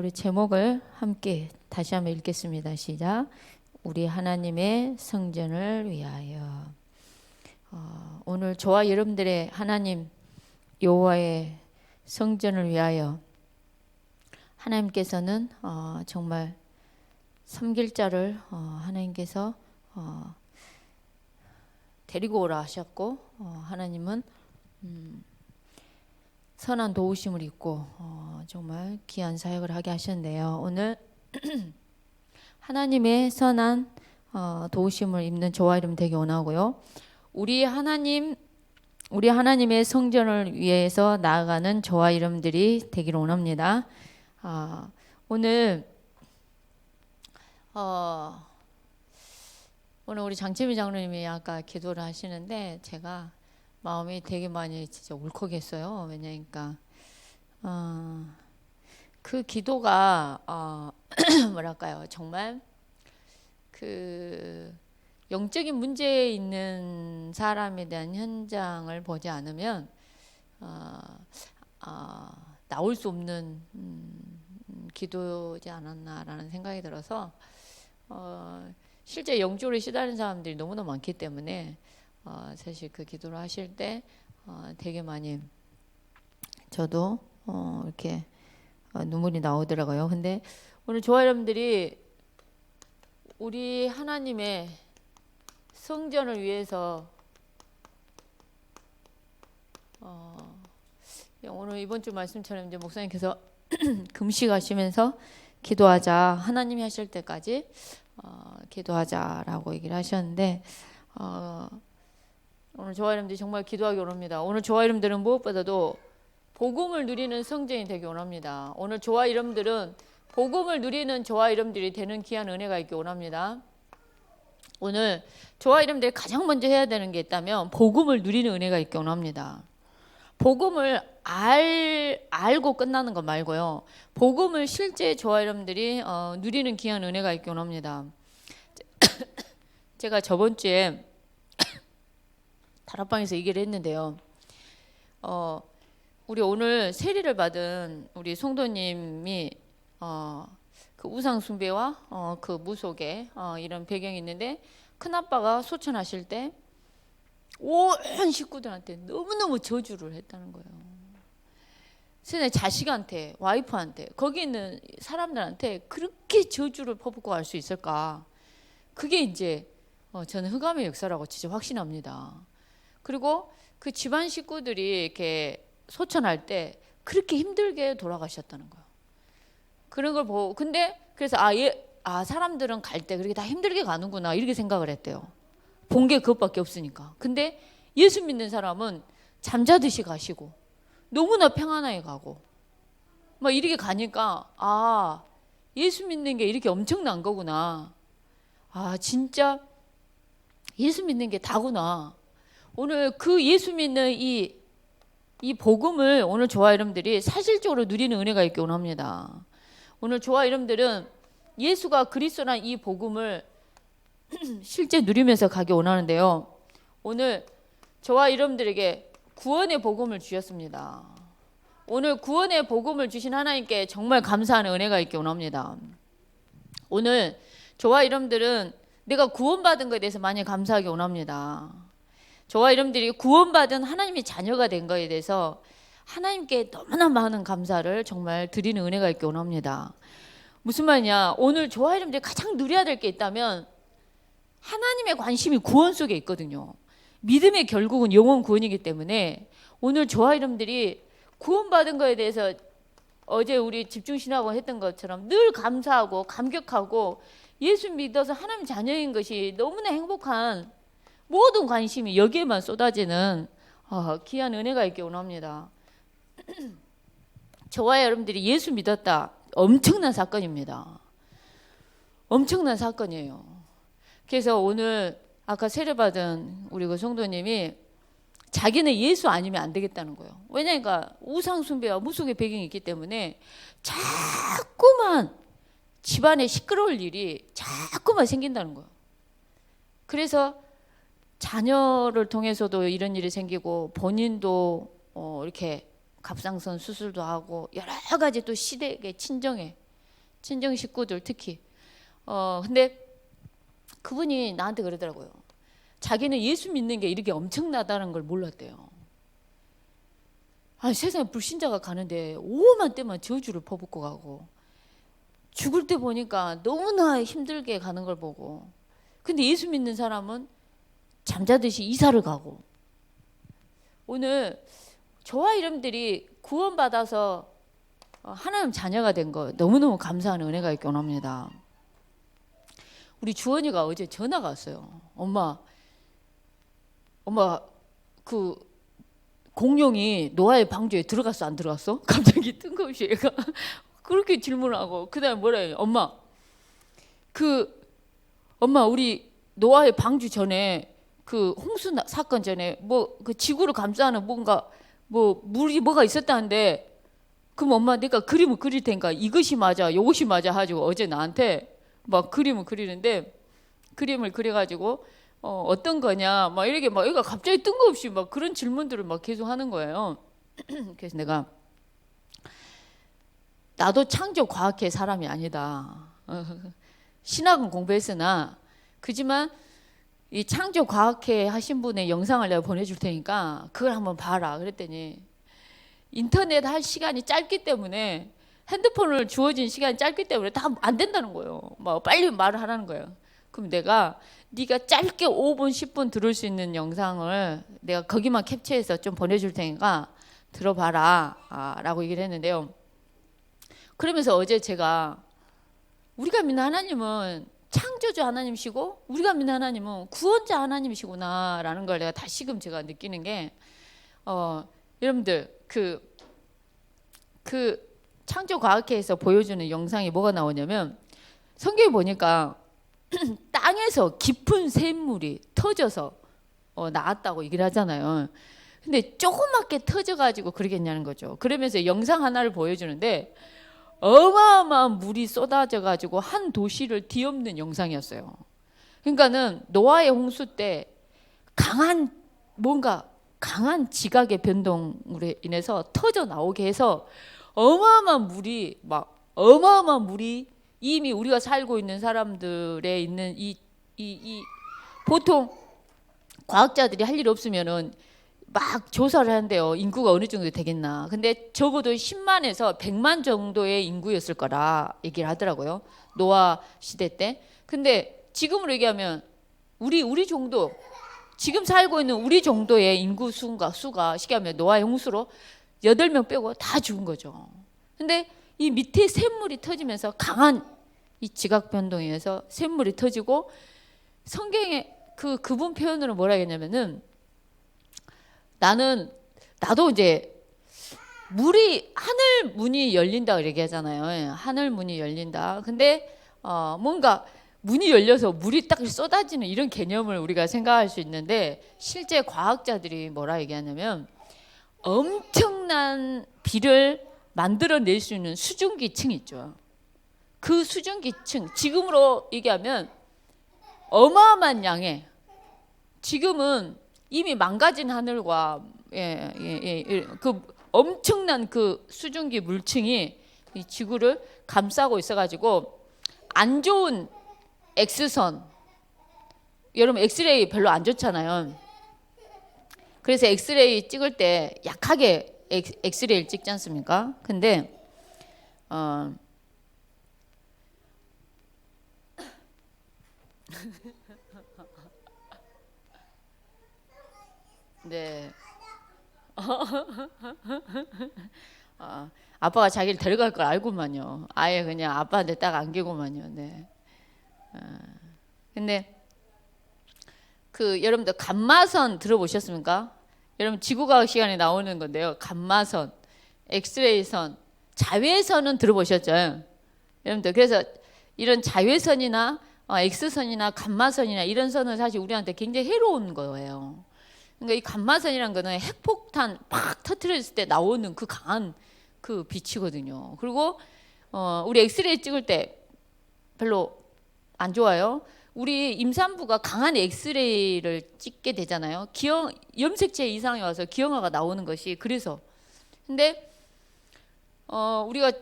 우리 제목을 함께 다시 한번 읽겠습니다. 시작. 우리 하나님의 성전을 위하여. 오늘 저와 여러분들의 하나님 여호와의 성전을 위하여 하나님께서는 정말 섬길 자를 하나님께서 데리고 오라 하셨고, 하나님은 선한 도우심을 입고 정말 귀한 사역을 하게 하셨는데요. 오늘 하나님의 선한 도우심을 입는 저와 여러분 되기 원하고요. 우리 하나님의 성전을 위해서 나아가는 저와 여러분들이 되기를 원합니다. 오늘 우리 장채미 장로님이 아까 기도를 하시는데 제가 마음이 되게 많이 진짜 울컥했어요. 왜냐니까 그 기도가 뭐랄까요, 정말 그 영적인 문제에 있는 사람에 대한 현장을 보지 않으면 나올 수 없는 기도지 않았나라는 생각이 들어서 실제 영적으로 시달리는 사람들이 너무나 많기 때문에 사실 그 기도를 하실 때 되게 많이 저도 이렇게 눈물이 나오더라고요. 근데 오늘 저와 여러분들이 우리 하나님의 성전을 위해서 오늘 이번 주 말씀처럼 이제 목사님께서 금식하시면서 기도하자, 하나님이 하실 때까지 기도하자라고 얘기를 하셨는데 오늘 저와 여러분들이 정말 기도하기 원합니다. 오늘 저와 여러분들은 무엇보다도 복음을 누리는 성전이 되기 원합니다. 오늘 저와 여러분들은 복음을 누리는 저와 여러분들이 되는 귀한 은혜가 있기 원합니다. 오늘 저와 여러분들이 가장 먼저 해야 되는 게 있다면 복음을 누리는 은혜가 있기 원합니다. 복음을 알고 끝나는 것 말고요. 복음을 실제 저와 여러분들이 누리는 귀한 은혜가 있기 원합니다. 제가 저번 주에 다락방에서 얘기를 했는데요. 우리 오늘 세례를 받은 우리 성도님이 그 우상 숭배와 그 무속에 이런 배경이 있는데, 큰아빠가 소천하실 때 온 식구들한테 너무너무 저주를 했다는 거예요. 세상에 자식한테, 와이프한테, 거기 있는 사람들한테 그렇게 저주를 퍼붓고 갈 수 있을까? 그게 이제 저는 흑암의 역사라고 진짜 확신합니다. 그리고 그 집안 식구들이 이렇게 소천할 때 그렇게 힘들게 돌아가셨다는 거예요. 그런 걸 보고, 근데 그래서 사람들은 갈 때 그렇게 다 힘들게 가는구나 이렇게 생각을 했대요. 본 게 그것밖에 없으니까. 근데 예수 믿는 사람은 잠자듯이 가시고 너무나 평안하게 가고 막 이렇게 가니까 예수 믿는 게 이렇게 엄청난 거구나. 진짜 예수 믿는 게 다구나. 오늘 그 예수 믿는 이 복음을 오늘 저와 여러분들이 사실적으로 누리는 은혜가 있기 원합니다. 오늘 저와 여러분들은 예수가 그리스도란 이 복음을 실제 누리면서 가기 원하는데요. 오늘 저와 여러분들에게 구원의 복음을 주셨습니다. 오늘 구원의 복음을 주신 하나님께 정말 감사하는 은혜가 있기 원합니다. 오늘 저와 여러분들은 내가 구원받은 것에 대해서 많이 감사하기 원합니다. 저와 여러분들이 구원받은 하나님의 자녀가 된 것에 대해서 하나님께 너무나 많은 감사를 정말 드리는 은혜가 있기 원합니다. 무슨 말이냐, 오늘 저와 여러분들이 가장 누려야 될 게 있다면 하나님의 관심이 구원 속에 있거든요. 믿음의 결국은 영원 구원이기 때문에 오늘 저와 여러분들이 구원받은 것에 대해서 어제 우리 집중신학원 했던 것처럼 늘 감사하고 감격하고 예수 믿어서 하나님 자녀인 것이 너무나 행복한 모든 관심이 여기에만 쏟아지는 귀한 은혜가 있기 원합니다. 저와 여러분들이 예수 믿었다. 엄청난 사건입니다. 엄청난 사건이에요. 그래서 오늘 아까 세례받은 우리 그 성도님이 자기는 예수 아니면 안 되겠다는 거예요. 왜냐니까 우상 숭배와 무속의 배경이 있기 때문에 자꾸만 집안에 시끄러울 일이 자꾸만 생긴다는 거예요. 그래서 자녀를 통해서도 이런 일이 생기고 본인도 이렇게 갑상선 수술도 하고 여러 가지 또 시댁의 친정에 친정 식구들 특히. 근데 그분이 나한테 그러더라고요. 자기는 예수 믿는 게 이렇게 엄청나다는 걸 몰랐대요. 아니, 세상에 불신자가 가는데 오만 때만 저주를 퍼붓고 가고, 죽을 때 보니까 너무나 힘들게 가는 걸 보고, 근데 예수 믿는 사람은 잠자듯이 이사를 가고. 오늘 저와 여러분들이 구원받아서 하나님 자녀가 된 거 너무너무 감사한 은혜가 있긴 합니다. 우리 주원이가 어제 전화가 왔어요. 엄마 그 공룡이 노아의 방주에 들어갔어 안 들어갔어? 갑자기 뜬금없이 얘가 그렇게 질문하고, 그다음에 뭐라 해요? 엄마 우리 노아의 방주 전에 그 홍수 사건 전에 뭐 그 지구를 감싸는 뭔가 뭐 물이 뭐가 있었다는데, 그럼 엄마 내가 그림을 그릴 테니까 이것이 맞아 이것이 맞아 가지고 어제 나한테 막 그림을 그리는데, 그림을 그려가지고 어떤 거냐 막 이렇게 막 얘가 갑자기 뜬금없이 막 그런 질문들을 막 계속 하는 거예요. 그래서 내가 나도 창조 과학회 사람이 아니다. 신학은 공부했으나 그지만 이 창조 과학회 하신 분의 영상을 내가 보내줄 테니까 그걸 한번 봐라. 그랬더니 인터넷 할 시간이 짧기 때문에, 핸드폰을 주어진 시간이 짧기 때문에 다 안 된다는 거예요. 막 빨리 말을 하라는 거예요. 그럼 내가 네가 짧게 5분 10분 들을 수 있는 영상을 내가 거기만 캡처해서 좀 보내줄 테니까 들어봐라 라고 얘기를 했는데요. 그러면서 어제 제가 우리가 믿는 하나님은 창조주 하나님이시고 우리가 믿는 하나님은 구원자 하나님이시구나 라는 걸 내가 다시금 제가 느끼는 게, 여러분들 그 창조과학회에서 보여주는 영상이 뭐가 나오냐면, 성경에 보니까 땅에서 깊은 샘물이 터져서 나왔다고 얘기를 하잖아요. 근데 조그맣게 터져가지고 그러겠냐는 거죠. 그러면서 영상 하나를 보여주는데 어마어마한 물이 쏟아져가지고 한 도시를 뒤엎는 영상이었어요. 그러니까는 노아의 홍수 때 강한 지각의 변동으로 인해서 터져 나오게 해서 어마어마한 물이 이미 우리가 살고 있는 사람들에 있는 이 보통 과학자들이 할 일 없으면은 막 조사를 하는데요. 인구가 어느 정도 되겠나. 근데 적어도 10만에서 100만 정도의 인구였을 거라 얘기를 하더라고요. 노아 시대 때. 근데 지금으로 얘기하면 우리 정도, 지금 살고 있는 우리 정도의 인구 수가 쉽게 하면 노아의 홍수로 8명 빼고 다 죽은 거죠. 근데 이 밑에 샘물이 터지면서 강한 이 지각 변동에 의해서 샘물이 터지고, 성경에 그분 표현으로 뭐라 했냐면은, 나도 이제 하늘 문이 열린다 얘기하잖아요. 하늘 문이 열린다. 근데 뭔가 문이 열려서 물이 딱 쏟아지는 이런 개념을 우리가 생각할 수 있는데, 실제 과학자들이 뭐라 얘기하냐면 엄청난 비를 만들어낼 수 있는 수증기층이 있죠. 그 수증기층, 지금으로 얘기하면 어마어마한 양의, 지금은 이미 망가진 하늘과 그 엄청난 그 수증기 물층이 이 지구를 감싸고 있어가지고 안 좋은 X선, 여러분 엑스레이 별로 안 좋잖아요. 그래서 엑스레이 찍을 때 약하게 엑스레이를 찍지 않습니까? 근데 네. 아빠가 자기를 데려갈 걸 알고만요. 아예 그냥 아빠한테 딱 안기고만요. 네. 근데 여러분들 감마선 들어보셨습니까? 여러분 지구과학 시간에 나오는 건데요. 감마선, 엑스레이선, 자외선은 들어보셨죠? 여러분들 그래서 이런 자외선이나 X선이나 감마선이나 이런 선은 사실 우리한테 굉장히 해로운 거예요. 그러니까 이 감마선이라는 거는 핵폭탄 팍 터뜨렸을 때 나오는 그 강한 그 빛이거든요. 그리고 우리 엑스레이 찍을 때 별로 안 좋아요. 우리 임산부가 강한 엑스레이를 찍게 되잖아요. 염색체 이상이 와서 기형아가 나오는 것이 그래서. 근데 우리가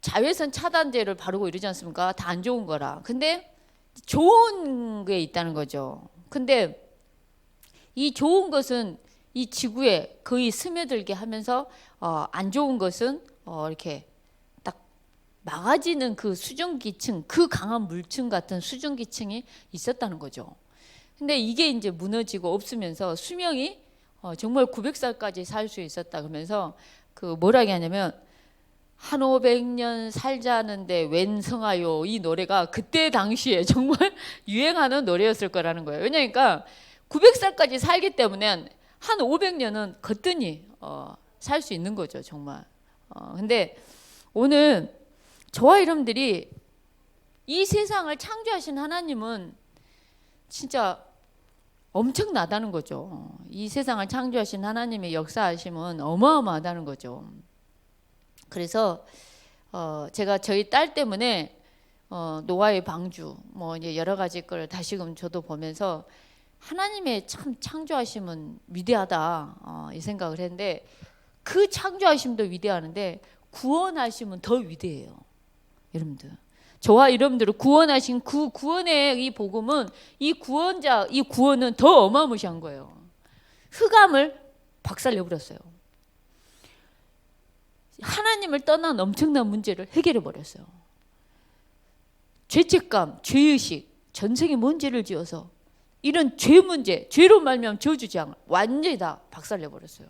자외선 차단제를 바르고 이러지 않습니까? 다 안 좋은 거라. 근데 좋은 게 있다는 거죠. 근데 이 좋은 것은 이 지구에 거의 스며들게 하면서 안 좋은 것은 이렇게 딱 막아지는 그 수증기층, 그 강한 물층 같은 수증기층이 있었다는 거죠. 근데 이게 이제 무너지고 없으면서 수명이 정말 900살까지 살 수 있었다 그러면서 그 뭐라 하냐면 한 500년 살자는데 웬 성하요, 이 노래가 그때 당시에 정말 유행하는 노래였을 거라는 거예요. 왜냐니까 900살까지 살기 때문에 한 500년은 거뜬히 살 수 있는 거죠, 정말. 근데 오늘 저와 여러분들이 이 세상을 창조하신 하나님은 진짜 엄청나다는 거죠. 이 세상을 창조하신 하나님의 역사하심은 어마어마하다는 거죠. 그래서 제가 저희 딸 때문에 노아의 방주 뭐 이제 여러 가지 걸 다시금 저도 보면서 하나님의 참 창조하심은 위대하다 이 생각을 했는데, 그 창조하심도 위대하는데 구원하심은 더 위대해요. 여러분들, 저와 여러분들을 구원하신 그 구원의 이 복음은, 이 구원자, 이 구원은 더 어마무시한 거예요. 흑암을 박살내버렸어요. 하나님을 떠난 엄청난 문제를 해결해 버렸어요. 죄책감, 죄의식, 전생에 뭔 죄를 지어서 이런 죄 문제, 죄로 말미암은 저주장을 완전히 다 박살내 버렸어요.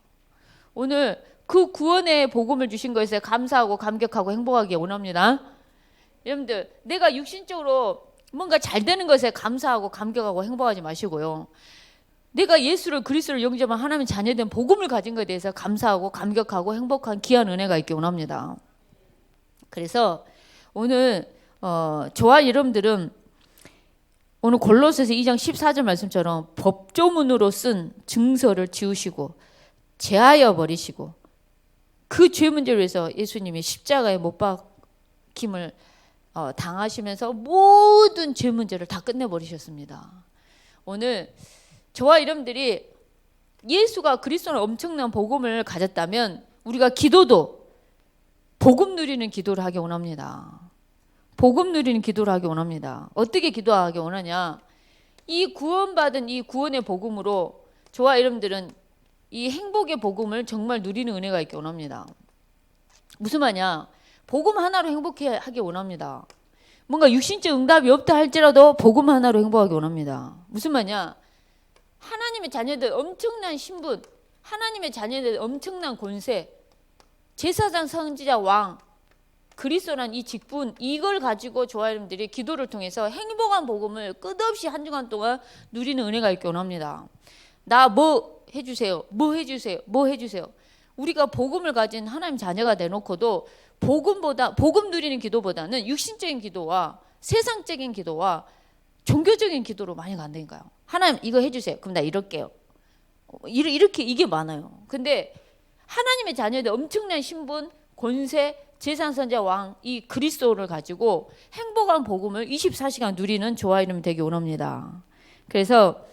오늘 그 구원의 복음을 주신 것에 감사하고 감격하고 행복하기 원합니다. 여러분들, 내가 육신적으로 뭔가 잘 되는 것에 감사하고 감격하고 행복하지 마시고요. 내가 예수를, 그리스도를 영접한 하나님의 자녀된 복음을 가진 것에 대해서 감사하고 감격하고 행복한 귀한 은혜가 있기 원합니다. 그래서 오늘 저와 여러분들은 오늘 골로새서 2장 14절 말씀처럼 법조문으로 쓴 증서를 지우시고 제하여 버리시고, 그 죄 문제를 위해서 예수님이 십자가에 못 박힘을 당하시면서 모든 죄 문제를 다 끝내버리셨습니다. 오늘 저와 여러분들이 예수가 그리스도는 엄청난 복음을 가졌다면 우리가 기도도 복음 누리는 기도를 하기 원합니다. 복음 누리는 기도를 하기 원합니다. 어떻게 기도하기 원하냐? 이 구원받은 이 구원의 복음으로 저와 여러분들은 이 행복의 복음을 정말 누리는 은혜가 있기 원합니다. 무슨 말이냐? 복음 하나로 행복하기 원합니다. 뭔가 육신적 응답이 없다 할지라도 복음 하나로 행복하기 원합니다. 무슨 말이냐? 하나님의 자녀들 엄청난 신분, 하나님의 자녀들 엄청난 권세, 제사장, 선지자, 왕, 그리스도란 이 직분, 이걸 가지고 저와 여러분들이 기도를 통해서 행복한 복음을 끝없이 한 주간 동안 누리는 은혜가 있기 원합니다. 나 뭐 해주세요, 뭐 해주세요, 뭐 해주세요. 우리가 복음을 가진 하나님 자녀가 되놓고도 복음 누리는 기도보다는 육신적인 기도와 세상적인 기도와 종교적인 기도로 많이 간다니까요. 하나님 이거 해주세요. 그럼 나 이럴게요. 이렇게 이게 많아요. 근데 하나님의 자녀들 엄청난 신분, 권세, 제사선자, 왕, 이 그리스도를 가지고 행복한 복음을 24시간 누리는 저와 여러분 되기 원합니다. 그래서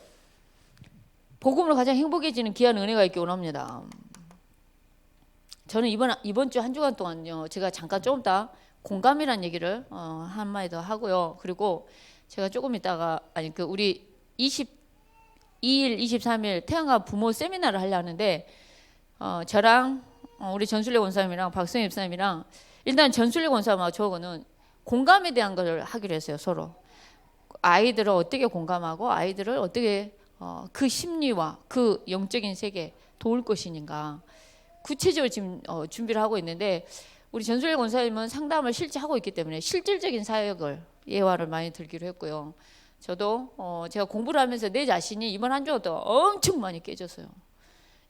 복음으로 가장 행복해지는 귀한 은혜가 있기 원합니다. 저는 이번 주 한 주간 동안요, 제가 잠깐 조금 더 공감이라는 얘기를 한마디 더 하고요. 그리고 제가 조금 있다가 우리 22일, 23일 태양과 부모 세미나를 하려 하는데 저랑 우리 전술래 원사님이랑 박성희 집사님이랑 일단 전술래 원사님하고 저하고는 공감에 대한 걸 하기로 했어요. 서로 아이들을 어떻게 공감하고 아이들을 어떻게 그 심리와 그 영적인 세계 도울 것인가 구체적으로 지금 준비를 하고 있는데, 우리 전술래 원사님은 상담을 실제 하고 있기 때문에 실질적인 사역을 예화를 많이 들기로 했고요. 저도 제가 공부를 하면서 내 자신이 이번 한 주도 엄청 많이 깨졌어요.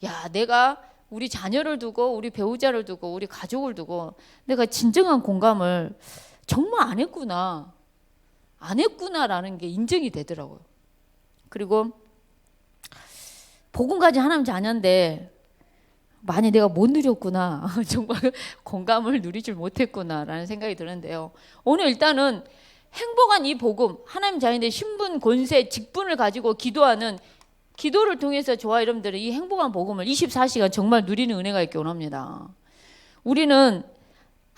야, 내가 우리 자녀를 두고 우리 배우자를 두고 우리 가족을 두고 내가 진정한 공감을 정말 안 했구나라는 게 인정이 되더라고요. 그리고 복음 가진 하나님 자녀인데 많이 내가 못 누렸구나, 정말 공감을 누리질 못했구나라는 생각이 드는데요. 오늘 일단은 행복한 이 복음, 하나님 자녀들의 신분, 권세, 직분을 가지고 기도하는 기도를 통해서 저와 여러분들은 이 행복한 복음을 24시간 정말 누리는 은혜가 있기 원합니다. 우리는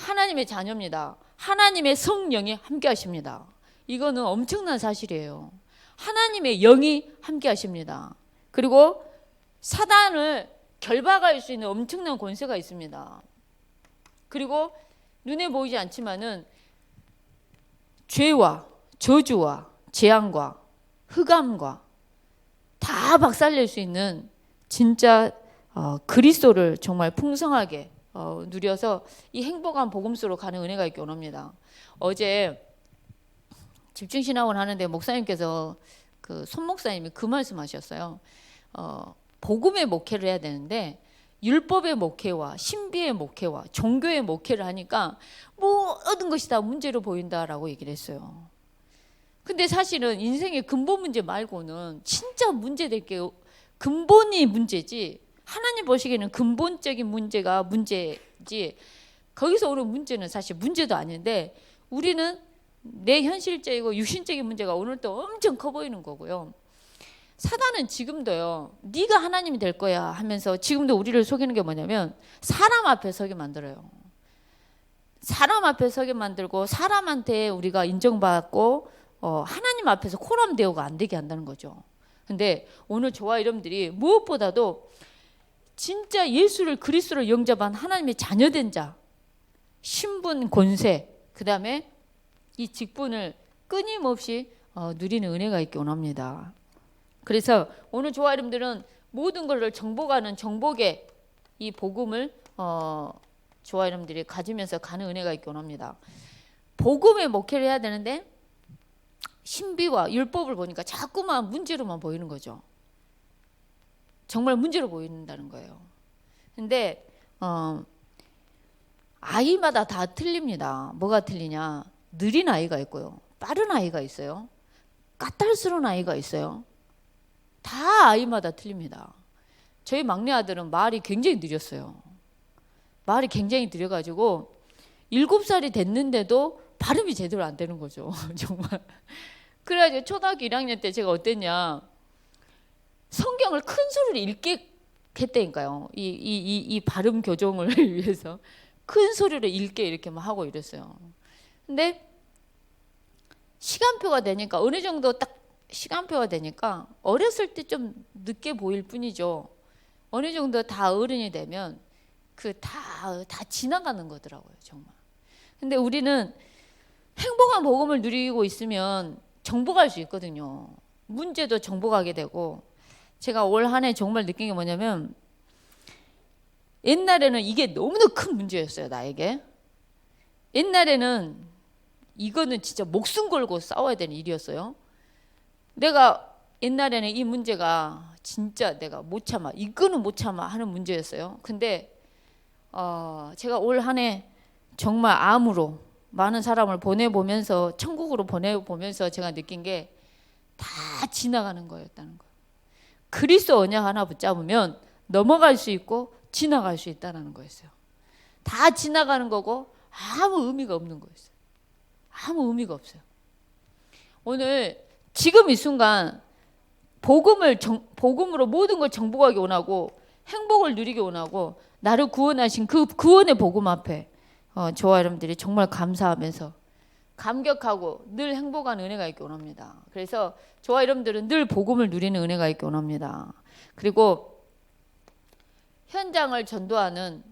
하나님의 자녀입니다. 하나님의 성령이 함께 하십니다. 이거는 엄청난 사실이에요. 하나님의 영이 함께 하십니다. 그리고 사단을 결박할 수 있는 엄청난 권세가 있습니다. 그리고 눈에 보이지 않지만은 죄와 저주와 재앙과 흑암과 다 박살낼 수 있는 진짜 그리스도를 정말 풍성하게 누려서 이 행복한 복음수로 가는 은혜가 있기 원합니다. 어제 집중신학원 하는데 목사님께서 그 손 목사님이 그 말씀하셨어요. 복음의 목회를 해야 되는데 율법의 목회와 신비의 목회와 종교의 목회를 하니까 모든 것이 다 문제로 보인다라고 얘기를 했어요. 근데 사실은 인생의 근본 문제 말고는 진짜 문제될 게 근본이 문제지, 하나님 보시기에는 근본적인 문제가 문제지, 거기서 오는 문제는 사실 문제도 아닌데 우리는 내 현실적이고 육신적인 문제가 오늘 또 엄청 커 보이는 거고요. 사단은 지금도요, 네가 하나님이 될 거야 하면서 지금도 우리를 속이는 게 뭐냐면 사람 앞에 서게 만들어요. 사람 앞에 서게 만들고 사람한테 우리가 인정받고 하나님 앞에서 코람 대우가 안 되게 한다는 거죠. 근데 오늘 저와 여러분들이 무엇보다도 진짜 예수를 그리스도로 영접한 하나님의 자녀된 자, 신분, 권세, 그 다음에 이 직분을 끊임없이 누리는 은혜가 있기 원합니다. 그래서 오늘 저와 여러분들은 모든 것을 정복하는 정복의 이 복음을 저와 여러분들이 가지면서 가는 은혜가 있기 원합니다. 복음의 목회를 해야 되는데 신비와 율법을 보니까 자꾸만 문제로만 보이는 거죠. 정말 문제로 보인다는 거예요. 근데 아이마다 다 틀립니다. 뭐가 틀리냐? 느린 아이가 있고요, 빠른 아이가 있어요, 까탈스러운 아이가 있어요. 다 아이마다 틀립니다. 저희 막내 아들은 말이 굉장히 느렸어요. 말이 굉장히 느려가지고 7살이 됐는데도 발음이 제대로 안 되는 거죠. 정말. 그래가지고 초등학교 1학년 때 제가 어땠냐, 성경을 큰 소리로 읽게 했다니까요. 이 발음 교정을 위해서 큰 소리로 읽게 이렇게 막 하고 이랬어요. 근데 시간표가 되니까, 어느 정도 딱 시간표가 되니까 어렸을 때 좀 늦게 보일 뿐이죠. 어느 정도 다 어른이 되면 다 지나가는 거더라고요, 정말. 근데 우리는 행복한 복음을 누리고 있으면 정복할 수 있거든요. 문제도 정복하게 되고, 제가 올 한 해 정말 느낀 게 뭐냐면, 옛날에는 이게 너무나 큰 문제였어요, 나에게. 옛날에는 이거는 진짜 목숨 걸고 싸워야 되는 일이었어요. 내가 옛날에는 이 문제가 진짜 내가 못 참아, 이거는 못 참아 하는 문제였어요. 근데 제가 올 한 해 정말 암으로 많은 사람을 보내보면서, 천국으로 보내보면서 제가 느낀 게 다 지나가는 거였다는 거예요. 그리스도 언약 하나 붙잡으면 넘어갈 수 있고 지나갈 수 있다는 거였어요. 다 지나가는 거고 아무 의미가 없는 거였어요. 아무 의미가 없어요. 오늘 지금 이 순간 복음으로 모든 걸 정복하기 원하고 행복을 누리기 원하고 나를 구원하신 그 구원의 복음 앞에 저와 여러분들이 정말 감사하면서 감격하고 늘 행복한 은혜가 있기 원합니다. 그래서 저와 여러분들은 늘 복음을 누리는 은혜가 있기 원합니다. 그리고 현장을 전도하는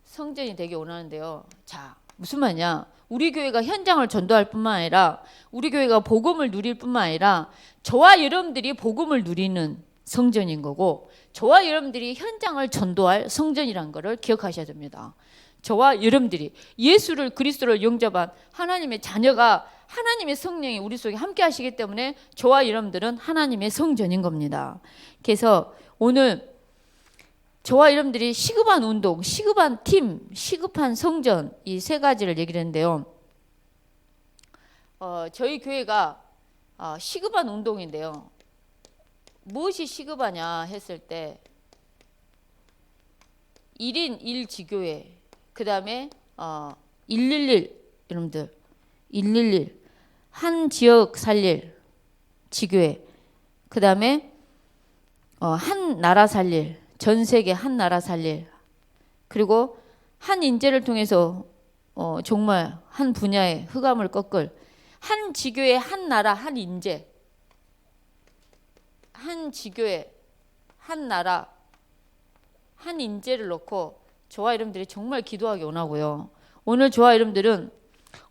성전이 되기 원하는데요. 자, 무슨 말이냐? 우리 교회가 현장을 전도할 뿐만 아니라 우리 교회가 복음을 누릴 뿐만 아니라 저와 여러분들이 복음을 누리는 성전인 거고, 저와 여러분들이 현장을 전도할 성전이라는 것을 기억하셔야 됩니다. 저와 여러분들이 예수를 그리스도를 영접한 하나님의 자녀가 하나님의 성령이 우리 속에 함께 하시기 때문에 저와 여러분들은 하나님의 성전인 겁니다. 그래서 오늘 저와 여러분들이 시급한 운동, 시급한 팀, 시급한 성전, 이 세 가지를 얘기를 했는데요. 저희 교회가 시급한 운동인데요. 무엇이 시급하냐 했을 때 1인 1지교회, 그 다음에 111, 여러분들 111 한 지역 살릴 지교회, 그 다음에 한 나라 살릴, 전 세계 한 나라 살릴, 그리고 한 인재를 통해서 정말 한 분야의 흑암을 꺾을 한 지교의 한 나라 한 인재, 한 지교의 한 나라 한 인재를 놓고 저와 여러분들이 정말 기도하기 원하고요. 오늘 저와 여러분들은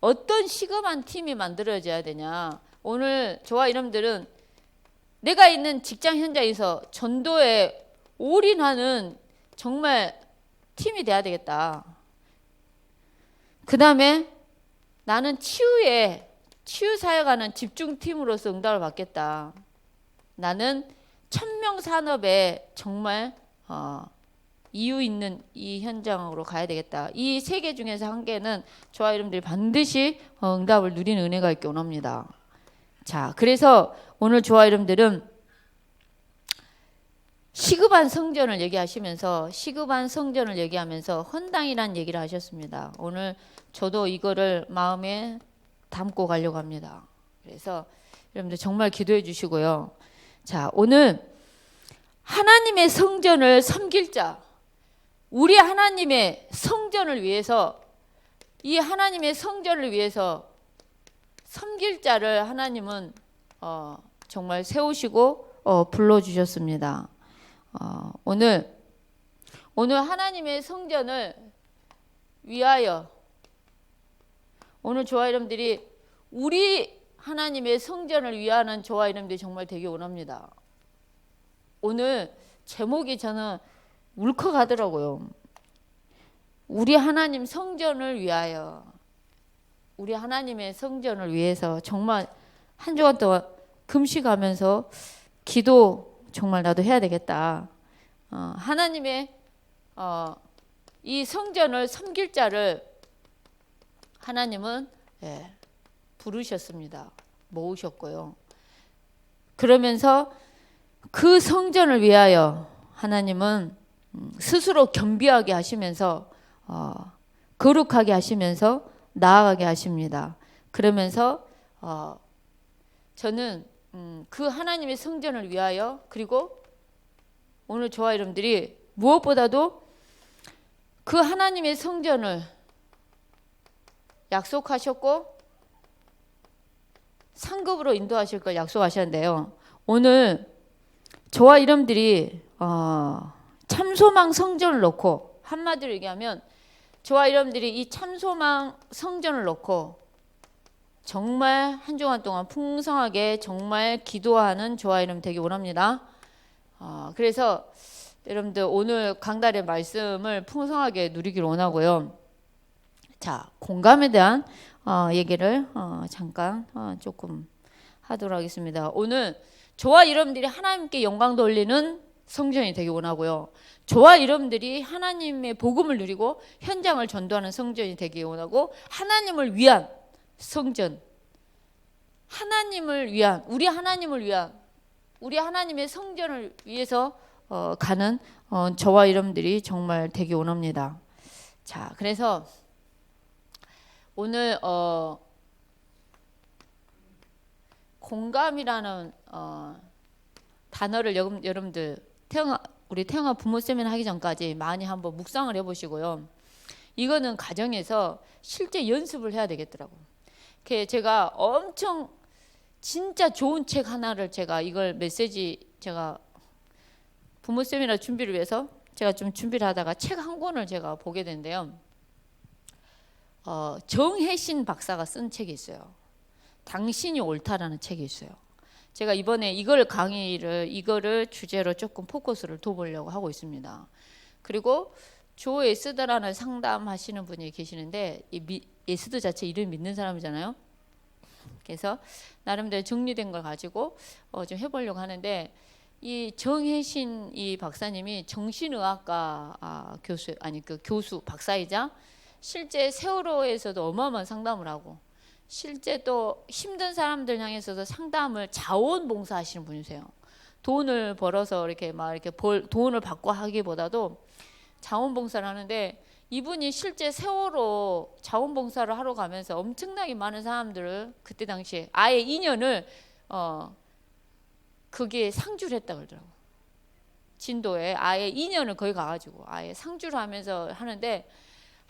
어떤 시급한 팀이 만들어져야 되냐. 오늘 저와 여러분들은 내가 있는 직장 현장에서 전도에 올인하는 정말 팀이 돼야 되겠다. 그 다음에 나는 치유 사역하는 집중팀으로서 응답을 받겠다. 나는 1000명 산업에 정말 이유 있는 이 현장으로 가야 되겠다. 이 세 개 중에서 한 개는 저와 여러분들이 반드시 응답을 누리는 은혜가 있기 원합니다. 자, 그래서 오늘 저와 여러분들은 시급한 성전을 얘기하면서 헌당이라는 얘기를 하셨습니다. 오늘 저도 이거를 마음에 담고 가려고 합니다. 그래서 여러분들 정말 기도해 주시고요. 자, 오늘 하나님의 성전을 섬길 자, 우리 하나님의 성전을 위해서, 이 하나님의 성전을 위해서 섬길 자를 하나님은 정말 세우시고 불러주셨습니다. 오늘 하나님의 성전을 위하여, 오늘 저와 여러분들이 우리 하나님의 성전을 위하는 저와 여러분들이 정말 되기 원합니다. 오늘 제목이 저는 울컥하더라고요. 우리 하나님 성전을 위하여, 우리 하나님의 성전을 위해서 정말 한 주간 동안 금식하면서 기도 정말 나도 해야 되겠다. 하나님의 이 성전을 섬길 자를 하나님은 부르셨습니다. 모으셨고요. 그러면서 그 성전을 위하여 하나님은 스스로 겸비하게 하시면서 거룩하게 하시면서 나아가게 하십니다. 그러면서 저는 그 하나님의 성전을 위하여, 그리고 오늘 저와 여러분들이 무엇보다도 그 하나님의 성전을 약속하셨고 상급으로 인도하실 걸 약속하셨는데요. 오늘 저와 여러분들이 참소망 성전을 놓고, 한마디로 얘기하면 저와 여러분들이 이 참소망 성전을 놓고 정말 한 주간 동안 풍성하게 정말 기도하는 저와 여러분 되기 원합니다. 그래서 여러분들 오늘 강달의 말씀을 풍성하게 누리기를 원하고요. 자, 공감에 대한 얘기를 잠깐 조금 하도록 하겠습니다. 오늘 저와 여러분들이 하나님께 영광 돌리는 성전이 되기 원하고요. 저와 여러분들이 하나님의 복음을 누리고 현장을 전도하는 성전이 되기 원하고, 하나님을 위한 성전, 하나님을 위한, 우리 하나님을 위한, 우리 하나님의 성전을 위해서 가는 저와 여러분들이 정말 되기 원합니다. 자, 그래서 오늘 공감이라는 단어를 여러분들 우리 태영아 부모 세미나 하기 전까지 많이 한번 묵상을 해보시고요. 이거는 가정에서 실제 연습을 해야 되겠더라고요. 제가 엄청 진짜 좋은 책 하나를, 제가 이걸 메시지, 제가 부모 세미나 준비를 위해서 제가 좀 준비를 하다가 책 한 권을 제가 보게 된대요. 정혜신 박사가 쓴 책이 있어요. 당신이 옳다라는 책이 있어요. 제가 이번에 이거를 주제로 조금 포커스를 둬보려고 하고 있습니다. 그리고 조 에스더라는 상담하시는 분이 계시는데, 에스더 자체 이름 믿는 사람이잖아요. 그래서 나름대로 정리된 걸 가지고 좀 해보려고 하는데, 이 정혜신 이 박사님이 정신의학과 교수 박사이자 실제 세월호에서도 어마어마한 상담을 하고, 실제 또 힘든 사람들 향해서도 상담을 자원봉사하시는 분이세요. 돈을 벌어서 이렇게 돈을 받고 하기보다도 자원봉사를 하는데, 이분이 실제 세월호 자원봉사를 하러 가면서 엄청나게 많은 사람들을 그때 당시에 아예 인연을 그게 상주를 했다 그러더라고요. 진도에 아예 인연을 거기 가가지고 아예 상주를 하면서 하는데,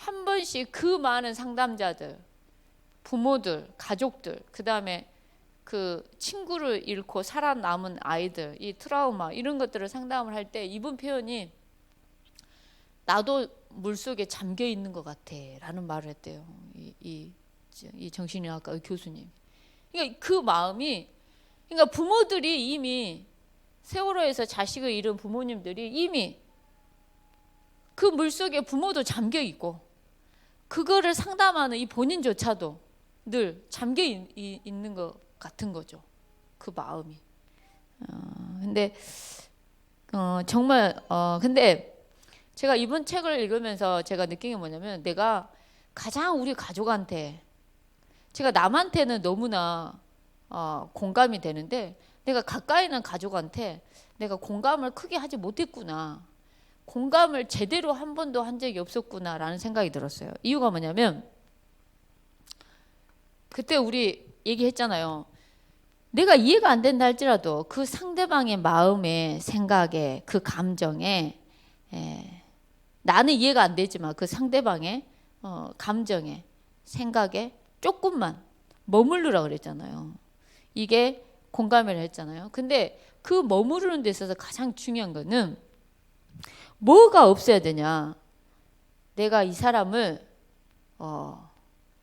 한 번씩 그 많은 상담자들, 부모들, 가족들, 그 다음에 그 친구를 잃고 살아남은 아이들, 이 트라우마 이런 것들을 상담을 할 때 이분 표현이 나도 물속에 잠겨 있는 것 같아 라는 말을 했대요. 이 정신의학과 교수님. 그러니까 그 마음이, 그러니까 부모들이 이미 세월호에서 자식을 잃은 부모님들이 이미 그 물속에 부모도 잠겨 있고 그거를 상담하는 이 본인조차도 늘 잠겨 있는 것 같은 거죠. 그 마음이. 근데 정말 근데 제가 이번 책을 읽으면서 제가 느낀 게 뭐냐면 내가 가장 우리 가족한테 제가 남한테는 너무나 공감이 되는데 내가 가까이 있는 가족한테 내가 공감을 크게 하지 못했구나. 공감을 제대로 한 번도 한 적이 없었구나 라는 생각이 들었어요. 이유가 뭐냐면 그때 우리 얘기했잖아요. 내가 이해가 안 된다 할지라도 그 상대방의 마음에, 생각에, 그 감정에 나는 이해가 안 되지만 그 상대방의 감정에, 생각에 조금만 머무르라 그랬잖아요. 이게 공감을 했잖아요. 근데 그 머무르는 데 있어서 가장 중요한 거는 뭐가 없어야 되냐. 내가 이 사람을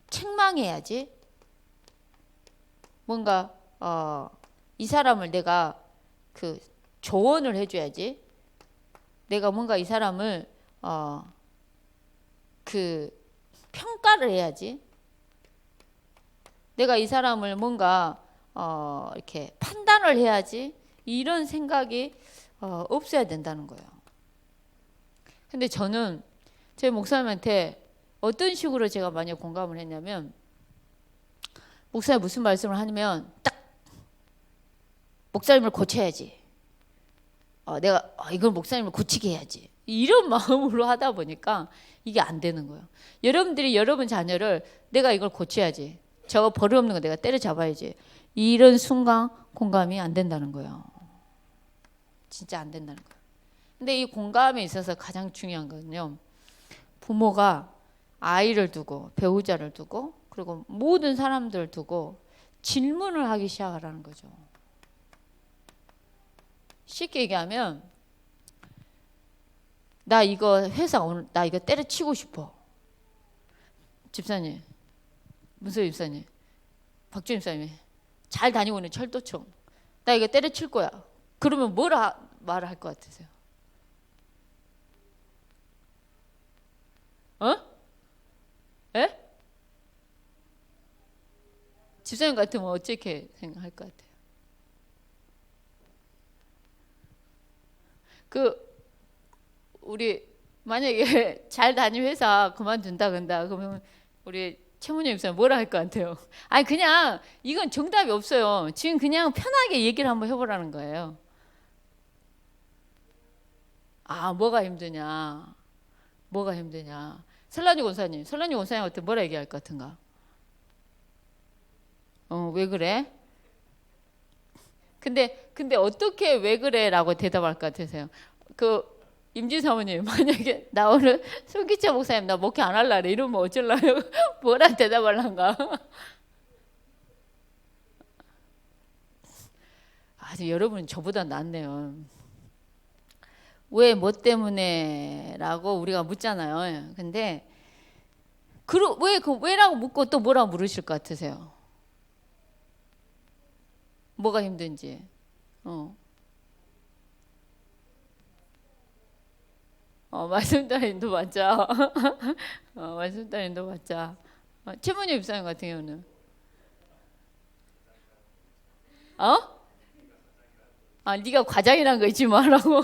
책망해야지. 뭔가 이 사람을 내가 그 조언을 해줘야지. 내가 뭔가 이 사람을 그 평가를 해야지. 내가 이 사람을 뭔가 이렇게 판단을 해야지. 이런 생각이 없어야 된다는 거예요. 근데 저는 제 목사님한테 어떤 식으로 제가 많이 공감을 했냐면 목사님 무슨 말씀을 하냐면 딱 목사님을 고쳐야지. 내가 이걸 목사님을 고치게 해야지. 이런 마음으로 하다 보니까 이게 안 되는 거예요. 여러분들이 여러분 자녀를 내가 이걸 고쳐야지. 저거 버릇없는 거 내가 때려잡아야지. 이런 순간 공감이 안 된다는 거예요. 진짜 안 된다는 거예요. 근데 이 공감에 있어서 가장 중요한 건요. 부모가 아이를 두고 배우자를 두고 그리고 모든 사람들을 두고 질문을 하기 시작하라는 거죠. 쉽게 얘기하면 나 이거 회사 오늘 나 이거 때려치고 싶어. 집사님, 문서 집사님, 박주임 집사님 잘 다니고 있는 철도청 나 이거 때려칠 거야. 그러면 뭐라 말을 할 것 같으세요? 에? 집사님 같으면 어떻게 생각할 것 같아요? 우리 만약에 잘 다니는 회사 그만둔다 그런다 그러면 우리 최문희 집사님 뭐라 할 것 같아요? 아니 그냥 이건 정답이 없어요. 지금 그냥 편하게 얘기를 한번 해보라는 거예요. 뭐가 힘드냐? 뭐가 힘드냐? 설란이 권사님한테 뭐라 얘기할 것 같은가? 왜 그래? 근데 어떻게 왜 그래라고 대답할 것 같으세요? 임진 사모님 만약에 나 오늘 손기차 목사님 나 목회 안 할라래 이러면 어쩔라요? 뭐라 대답할란가? 여러분 저보다 낫네요. 왜 뭐 때문에 라고 우리가 묻잖아요. 근데 왜라고 묻고 또 뭐라고 물으실 것 같으세요? 뭐가 힘든지. 말씀 따님도 맞자. 말씀 따님도 맞자. 최문희 집사님 같은 경우는 네가 과장이란 거 잊지 말라고.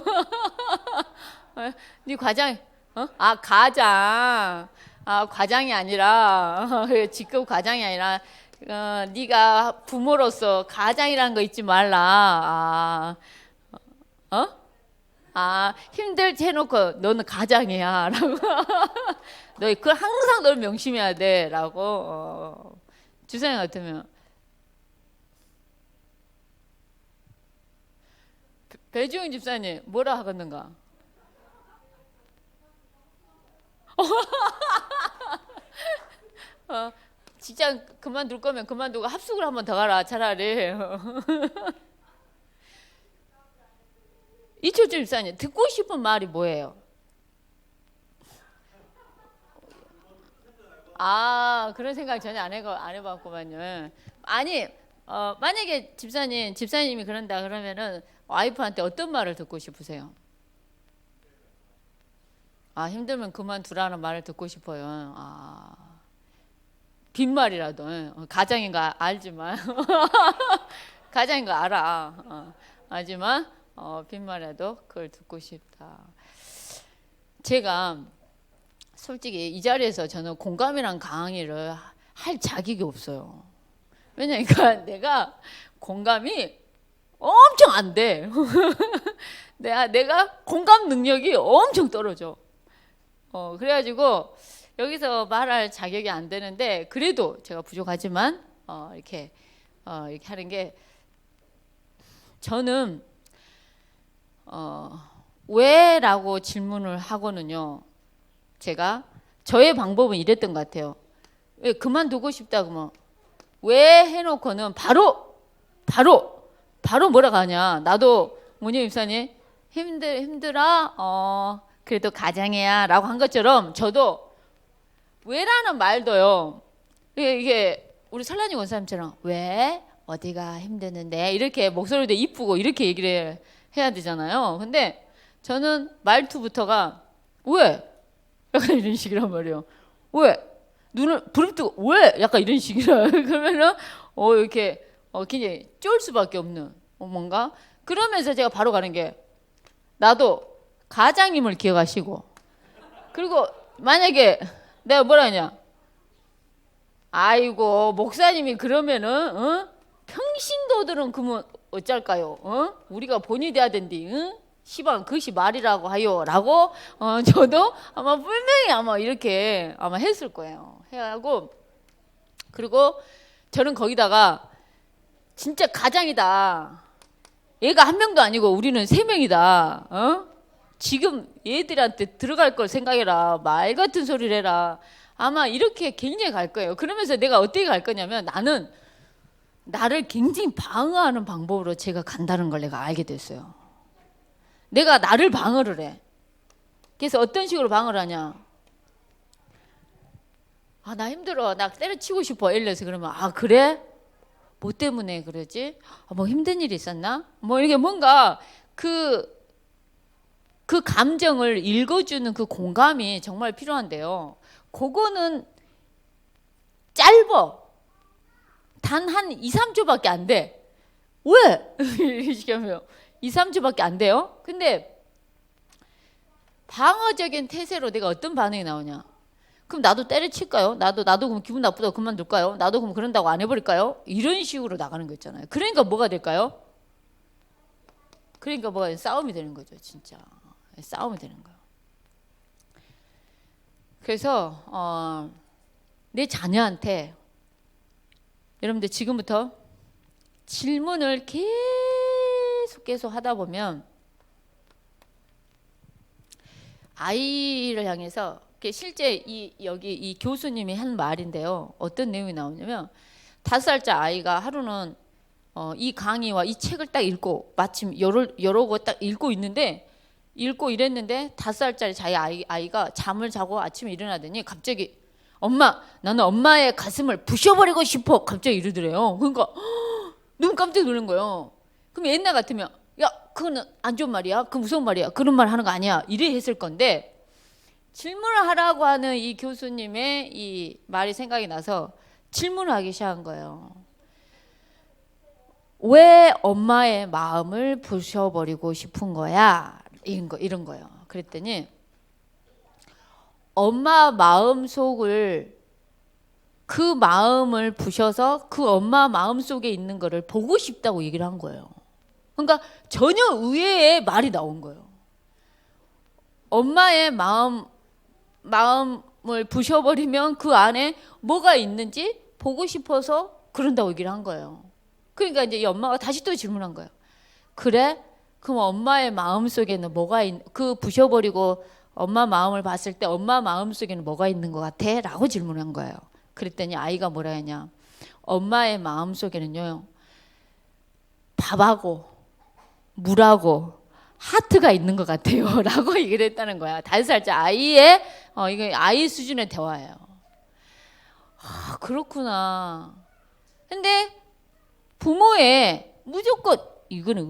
네 과장, 가장. 과장이 아니라 직급 과장이 아니라 네가 부모로서 가장이란 거 잊지 말라. 힘들지 해놓고 너는 가장이야 라고. 너 그걸 항상 널 명심해야 돼 라고. 주사님 같으면 배지웅 집사님 뭐라 하겠는가? 직장 그만둘 거면 그만두고 합숙을 한번 더 가라 차라리. 이철주 집사님 듣고 싶은 말이 뭐예요? 아, 그런 생각 전혀 안 해봤구만요. 아니, 만약에 집사님이 그런다 그러면은 와이프한테 어떤 말을 듣고 싶으세요? 아, 힘들면 그만두라는 말을 듣고 싶어요. 아, 빈말이라도. 가장인 거 알지만. 가장인 거 알아. 하지만, 빈말이라도 그걸 듣고 싶다. 제가 솔직히 이 자리에서 저는 공감이란 강의를 할 자격이 없어요. 왜냐니까 내가 공감이 엄청 안 돼. 내가 공감 능력이 엄청 떨어져. 그래가지고 여기서 말할 자격이 안 되는데 그래도 제가 부족하지만 이렇게 하는 게 저는 왜라고 질문을 하고는요. 제가 저의 방법은 이랬던 것 같아요. 왜 그만두고 싶다 그러면 왜 해놓고는 바로 뭐라고 하냐. 나도 문희 입사님 힘들어. 그래도 가장이야 라고 한 것처럼 저도 왜라는 말도요. 이게 우리 설란이 원사님처럼 왜 어디가 힘드는데 이렇게 목소리도 이쁘고 이렇게 얘기를 해야 되잖아요. 근데 저는 말투부터가 왜? 약간 이런 식이란 말이에요. 왜? 눈을 부릅뜨고 왜? 약간 이런 식이라. 그러면은 이렇게 굉장히 쫄 수밖에 없는 뭔가 그러면서 제가 바로 가는 게 나도 가장님을 기억하시고 그리고 만약에 내가 뭐라 하냐 아이고 목사님이 그러면은 평신도들은 그러면 어쩔까요? 우리가 본이 돼야 된디 시방 그것이 말이라고 하요 라고 저도 아마 분명히 아마 이렇게 아마 했을 거예요. 해야 하고 그리고 저는 거기다가 진짜 가장이다. 얘가 한 명도 아니고 우리는 3명이다. 지금 얘들한테 들어갈 걸 생각해라. 말 같은 소리를 해라. 아마 이렇게 굉장히 갈 거예요. 그러면서 내가 어떻게 갈 거냐면 나는 나를 굉장히 방어하는 방법으로 제가 간다는 걸 내가 알게 됐어요. 내가 나를 방어를 해. 그래서 어떤 식으로 방어를 하냐. 아, 나 힘들어. 나 때려치고 싶어. 예를 들어서 그러면 아, 그래? 뭐 때문에 그러지? 뭐 힘든 일이 있었나? 뭐 이게 뭔가 그 감정을 읽어주는 그 공감이 정말 필요한데요. 그거는 짧어. 단 한 2, 3초밖에 안 돼. 왜? 이렇게 하면 2, 3초밖에 안 돼요. 근데 방어적인 태세로 내가 어떤 반응이 나오냐? 그럼 나도 때려칠까요? 나도 그럼 기분 나쁘다고 그만둘까요? 나도 그럼 그런다고 안 해버릴까요? 이런 식으로 나가는 거 있잖아요. 그러니까 뭐가 될까요? 그러니까 뭐가 싸움이 되는 거죠, 진짜. 싸움이 되는 거예요. 그래서 내 자녀한테 여러분들 지금부터 질문을 계속 하다 보면 아이를 향해서 실제 여기 이 교수님이 한 말인데요. 어떤 내용이 나오냐면 5살짜 아이가 하루는 이 강의와 이 책을 딱 읽고 마침 여러 거 딱 읽고 이랬는데 5살짜리 자기 아이가 잠을 자고 아침에 일어나더니 갑자기 엄마 나는 엄마의 가슴을 부셔버리고 싶어 갑자기 이러더래요. 그러니까 눈 깜짝 놀란 거예요. 그럼 옛날 같으면 야 그거는 안 좋은 말이야 그 무서운 말이야 그런 말 하는 거 아니야 이래 했을 건데 질문을 하라고 하는 이 교수님의 이 말이 생각이 나서 질문을 하기 시작한 거예요. 왜 엄마의 마음을 부셔버리고 싶은 거야? 이런 거예요. 그랬더니 엄마 마음 속을 그 마음을 부셔서 그 엄마 마음 속에 있는 거를 보고 싶다고 얘기를 한 거예요. 그러니까 전혀 의외의 말이 나온 거예요. 엄마의 마음을 부셔버리면 그 안에 뭐가 있는지 보고 싶어서 그런다고 얘기를 한 거예요. 그러니까 이제 이 엄마가 다시 또 질문한 거예요. 그래? 그럼 엄마의 마음 속에는 뭐가 그 부셔버리고 엄마 마음을 봤을 때 엄마 마음 속에는 뭐가 있는 것 같아? 라고 질문한 거예요. 그랬더니 아이가 뭐라 했냐? 엄마의 마음 속에는요, 밥하고 물하고 하트가 있는 것 같아요. 라고 얘기를 했다는 거야. 5살짜 아이의, 이거 아이 수준의 대화예요. 아, 그렇구나. 근데 부모의 무조건 이거는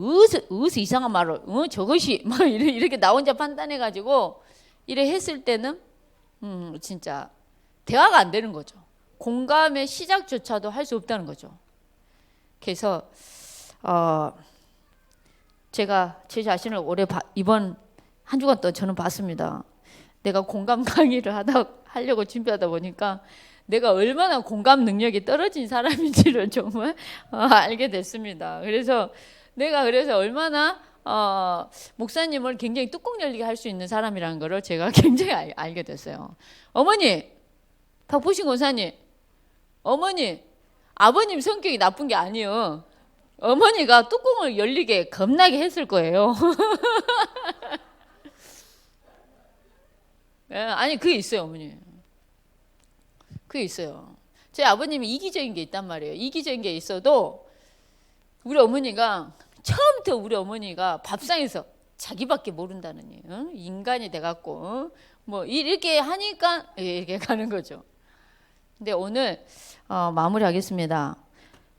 어디서 이상한 말을 저것이 막 이렇게 나 혼자 판단해가지고 이래 했을 때는 진짜 대화가 안 되는 거죠. 공감의 시작조차도 할 수 없다는 거죠. 그래서 제가 제 자신을 올해 이번 한 주간 또 저는 봤습니다. 내가 공감 강의를 하려고 준비하다 보니까 내가 얼마나 공감 능력이 떨어진 사람인지를 정말 알게 됐습니다. 그래서 내가 얼마나 목사님을 굉장히 뚜껑 열리게 할 수 있는 사람이라는 것을 제가 굉장히 알게 됐어요. 어머니, 박보신 권사님, 어머니, 아버님 성격이 나쁜 게 아니에요. 어머니가 뚜껑을 열리게 겁나게 했을 거예요. 아니, 그게 있어요, 어머니. 그게 있어요. 제 아버님이 이기적인 게 있단 말이에요. 이기적인 게 있어도 우리 어머니가 처음부터 우리 어머니가 밥상에서 자기밖에 모른다느니 인간이 돼갖고 뭐 이렇게 하니까 이렇게 가는 거죠. 근데 오늘 마무리하겠습니다.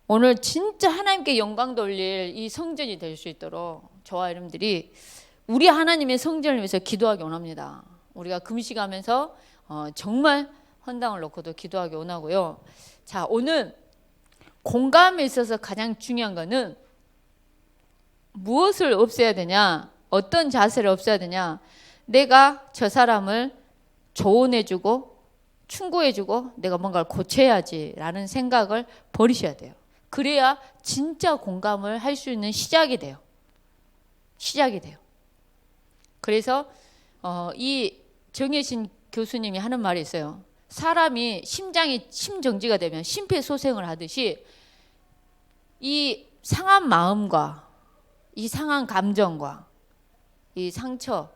오늘 진짜 하나님께 영광 돌릴 이 성전이 될 수 있도록 저와 여러분들이 우리 하나님의 성전을 위해서 기도하기 원합니다. 우리가 금식하면서 정말 헌당을 놓고도 기도하기 원하고요. 자, 오늘 공감에 있어서 가장 중요한 거는 무엇을 없애야 되냐? 어떤 자세를 없애야 되냐? 내가 저 사람을 조언해주고 충고해주고 내가 뭔가를 고쳐야지라는 생각을 버리셔야 돼요. 그래야 진짜 공감을 할 수 있는 시작이 돼요. 시작이 돼요. 그래서 이 정혜신 교수님이 하는 말이 있어요. 사람이 심장이 심정지가 되면 심폐소생을 하듯이 이 상한 마음과 이 상한 감정과 이 상처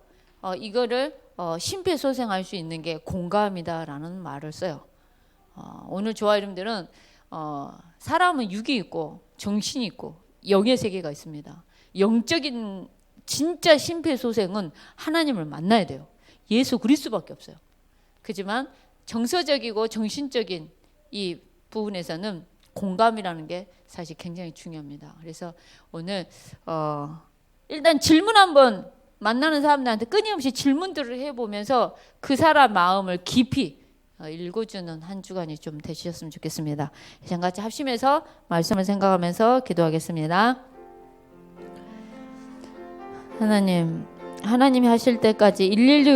이거를 심폐소생할 수 있는 게 공감이다라는 말을 써요. 오늘 저와 여러분들은 사람은 육이 있고 정신이 있고 영의 세계가 있습니다. 영적인 진짜 심폐소생은 하나님을 만나야 돼요. 예수 그리스도밖에 없어요. 그렇지만 정서적이고 정신적인 이 부분에서는 공감이라는 게 사실 굉장히 중요합니다. 그래서 오늘 일단 질문 한번 만나는 사람들한테 끊임없이 질문들을 해보면서 그 사람 마음을 깊이 읽어주는 한 주간이 좀 되셨으면 좋겠습니다. 이제 같이 합심해서 말씀을 생각하면서 기도하겠습니다. 하나님이 하실 때까지 112